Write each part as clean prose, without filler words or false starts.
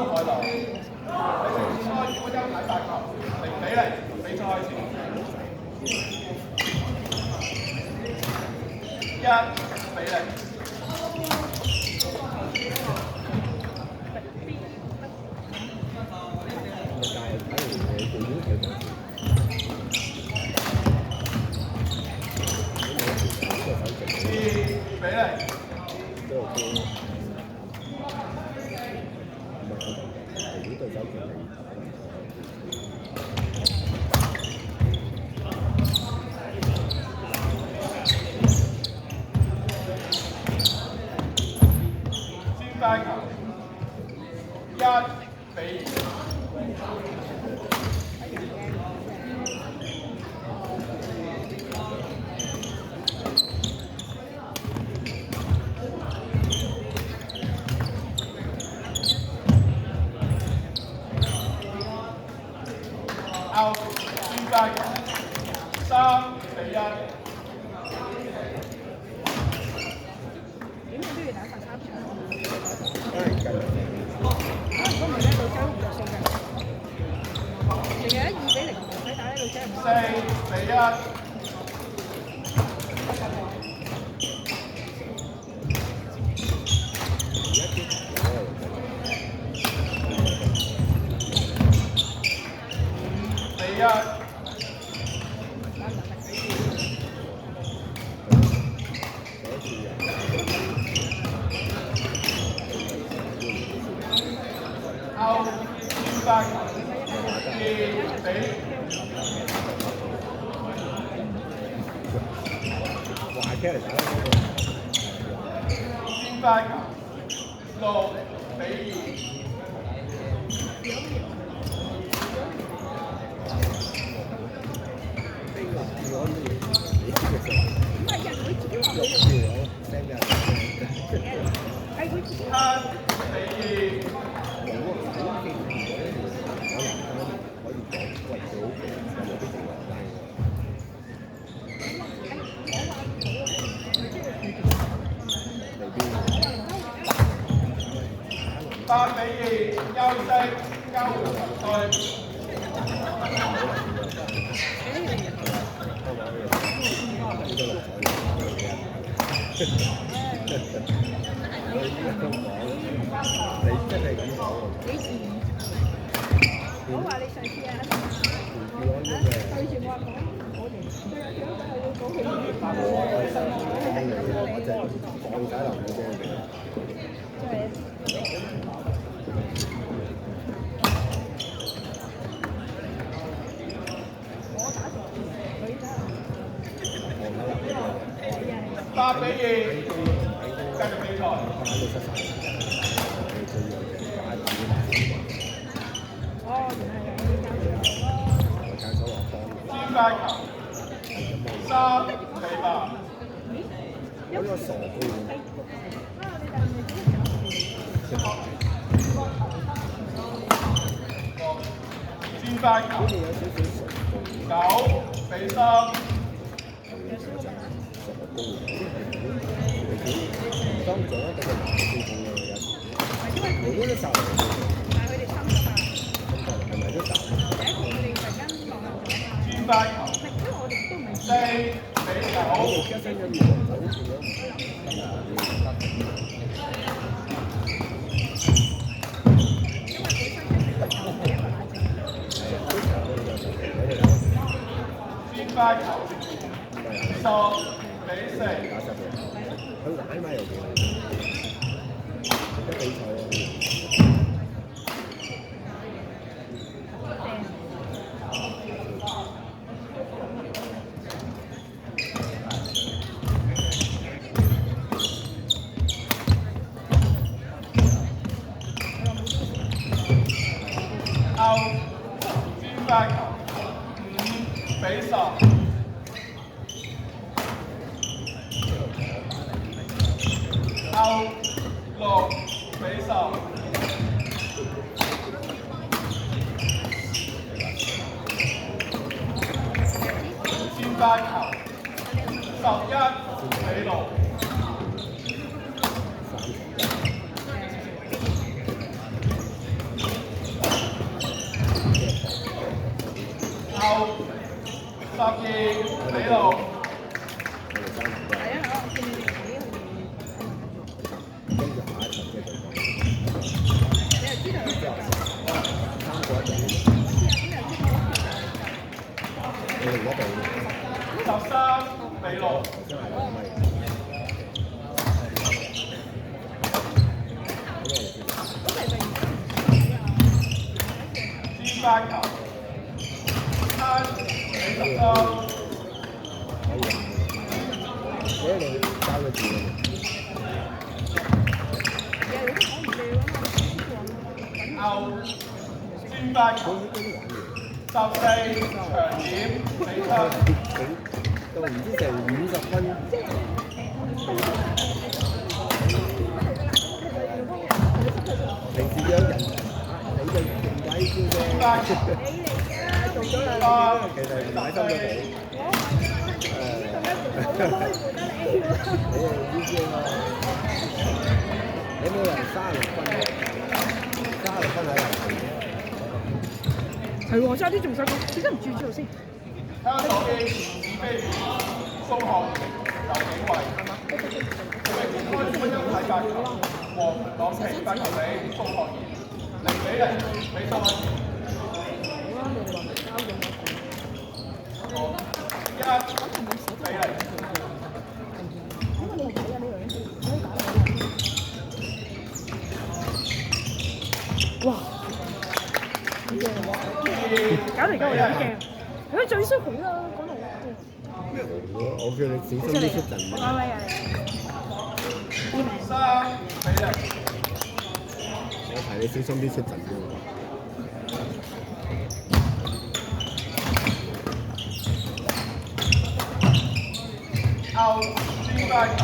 海流。比賽如果有睇大球0-0，比賽開始。1-0。快球1-2。out 專家球3-1。點解都要打13場？如果唔係咧，女仔唔着數嘅。成日2-0唔使打咧，女仔唔4-1。out 專家球2-0。專家球6-2。8-2，休息，交換球隊。我話你上次啊，對住我講，我哋講佢8-2，繼續比賽。專家球3-8。我呢個傻杯專家球9-3。當咗一個難啲咁嘅有時，我覺得就但係佢哋深㗎嘛，係咪都就？第一佢哋突然間落後咗嘛，專家球因為我哋都唔係4-9。一聲一語就好似咗。專家球10-4。佢奶咪又幾好，一比賽啊！out 專家球5-10。out 6-10。專家球11-6。12比6。我哋爭唔多，係啊，我見你哋睇佢跟住下一場嘅對抗，你又知道佢之後㗎？三個一隊，你哋嗰隊13比6。頭先係兩米，尖班球7比13。可以啊，你交咗字啦。out 尖班球14長點比7。到唔知成50分，平時約人你就勁鬼少啫。做咗啦。其實唔買心咗你，你係呢啲啊嘛，你冇人36分，36分喺入邊。係喎，差啲仲想講，點解唔轉咗先？香港嘅前指飛蘇學劉景惠，開始睇法球，黃朗平發球俾蘇學0比0比蘇學1比0。哇！搞嚟搞去有啲驚，佢最衰佢啦，講到我叫你小心啲出陣。喂喂啊！ 3比0。我提你小心啲出陣啫。out 尖班球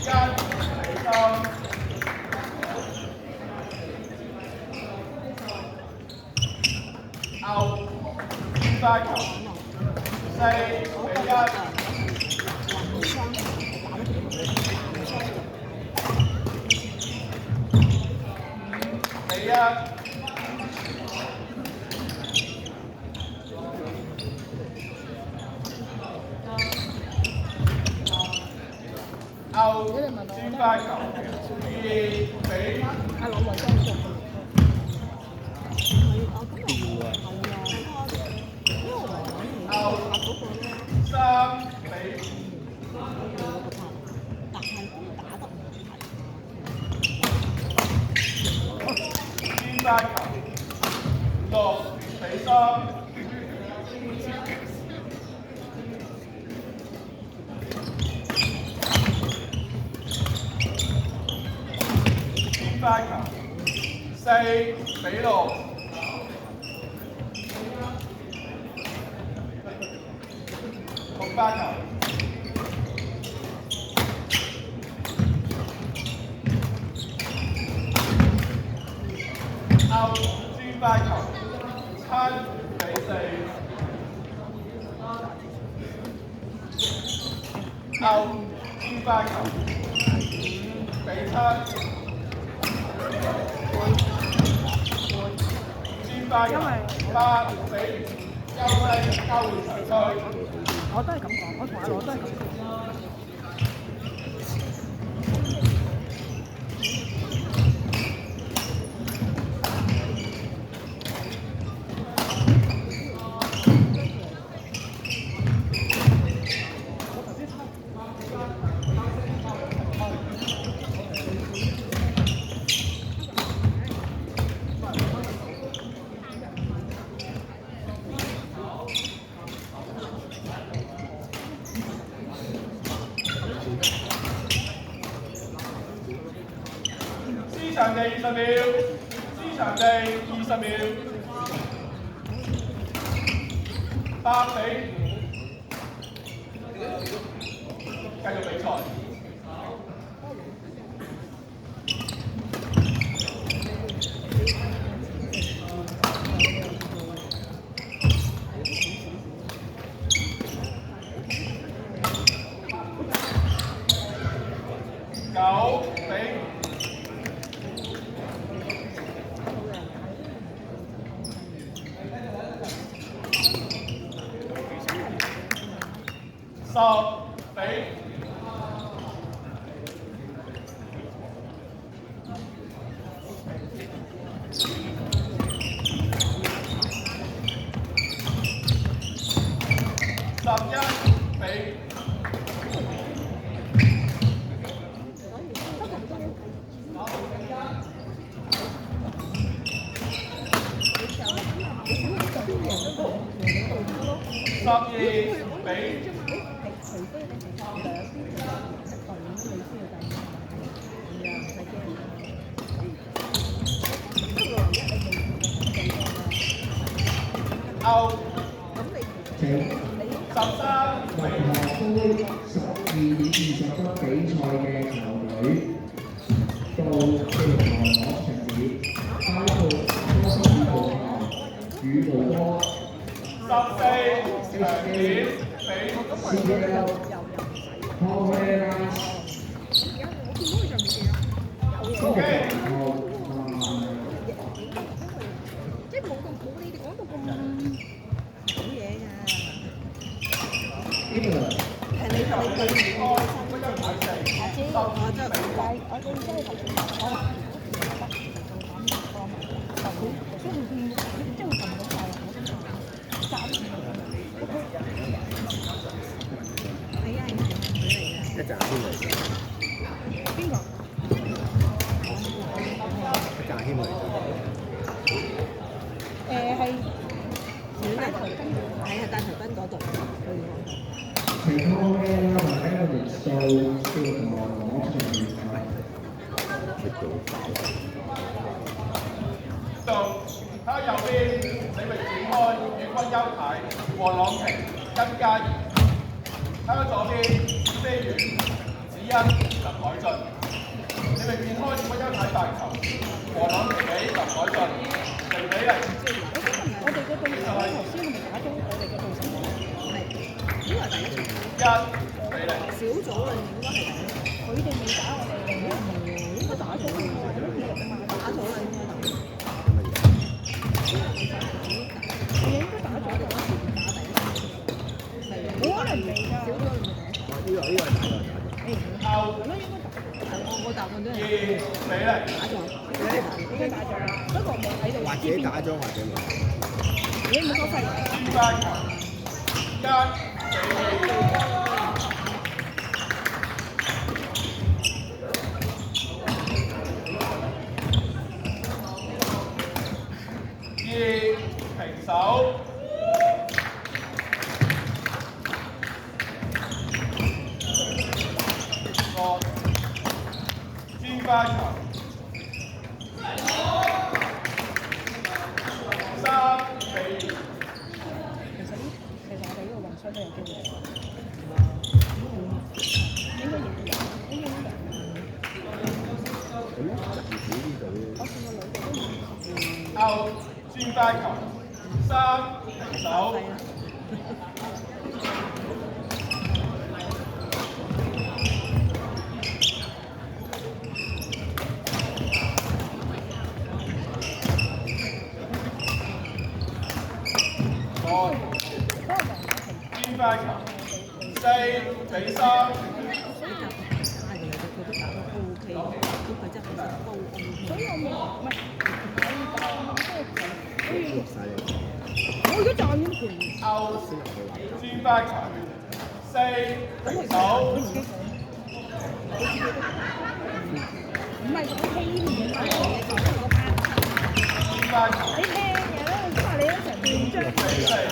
1比3。out 尖班球4比1。比1。out 尖班球2比阿老雲真係out 3比尖班球6比3。尖班球4比6。紅班球out 尖班球7比4。out 尖班球5比7。尖班球8比5。休息交換場區。我都係咁講，我同阿羅都係咁講。場地20秒，支場地20秒，8比5，繼續比賽。9比5。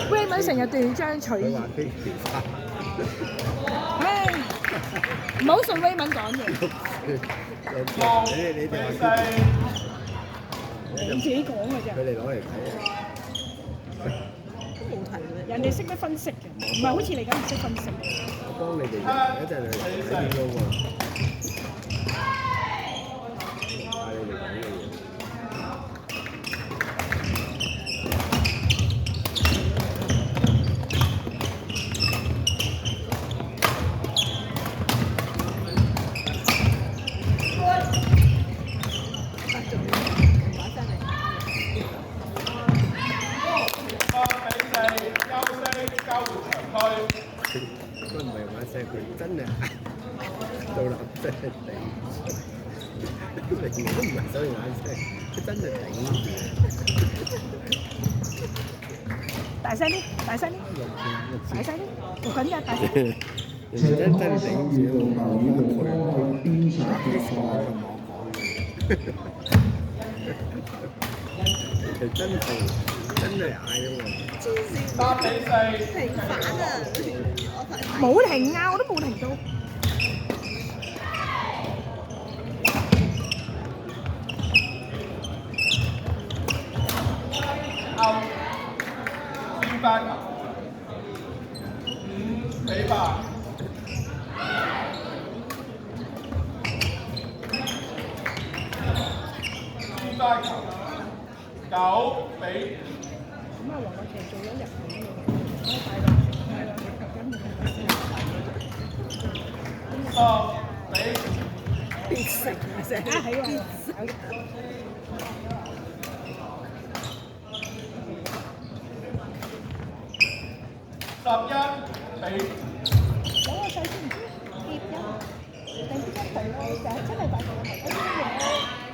Raymond 成日斷章取義。唉，唔好信 Raymond 講嘢。你自己講嘅啫。佢哋攞嚟睇。都冇睇嘅，人哋識得分析嘅，唔係好似你咁唔識分析。我幫你哋一陣嚟睇電腦喎。聲，佢真係到立真係頂，連都唔係手眼聲，佢真係頂住。大聲啲，大聲啲，大聲啲，做緊㗎，大聲啲。人哋真係頂住喎，佢邊上邊上咁我講嘅，佢真係嗌喎。3比4，平反啊！我睇冇停啊，我都冇停到。out，轉翻球，5比8。轉翻球，9比。咁啊，黃國琪做咗日本嘅，我大陸10比。必食啊！成啊係喎，11比。有個細先唔知結一定邊一隊咯，就係真係大隊嘅，我知嘅，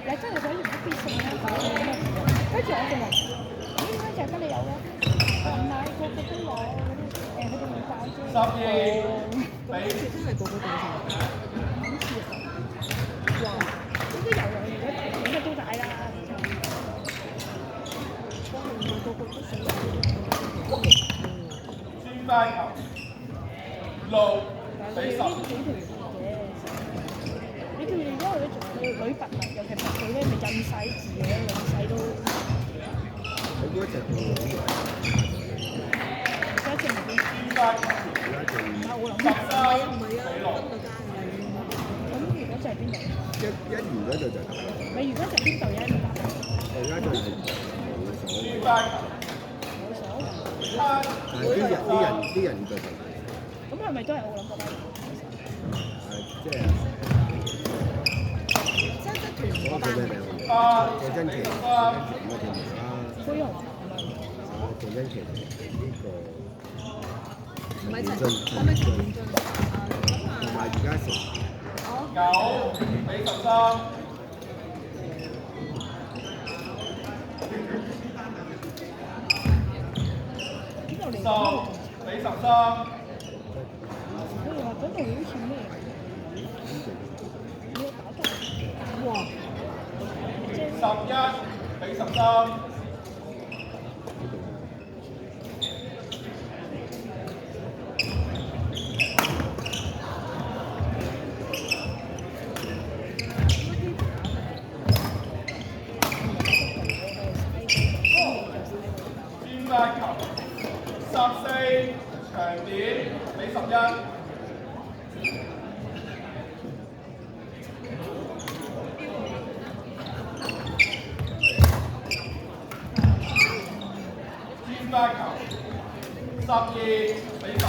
你真係想唔知必勝啦，搞到咩？跟住我仲話應該就係得你有咯，唔係個個都有，佢哋唔搞啫。12比。真係個個都有。哇！應該有兩個應該都大啦。我係唔係個個都想轉翻球，6比呢10。幾條嘅，你條因為你仲要女拔尤其拔佢咧，咪印晒字嘅，印晒都。我嗰隻而家仲唔見？轉翻球啊！我諗，13唔係比啊， 6。分到家㗎啦。咁如果就係邊度？一完嗰度就得啦，你如果就係邊度有一個答案？而家就係冇所謂。轉翻球，冇所謂。7但係啲人就係咁係咪都係我諗過啦？即係真係團嗰個伙班咩名？8謝真奇，比謝3。真奇唔係條啦，灰熊謝真奇呢個唔係陳，陳係咪陳建俊？同埋而家成9比13。邊度嚟？ 10比13。佢哋話嗰度好似咩？要打得哇！ 11比13。轉翻球，14長點比11。轉翻球，12比14。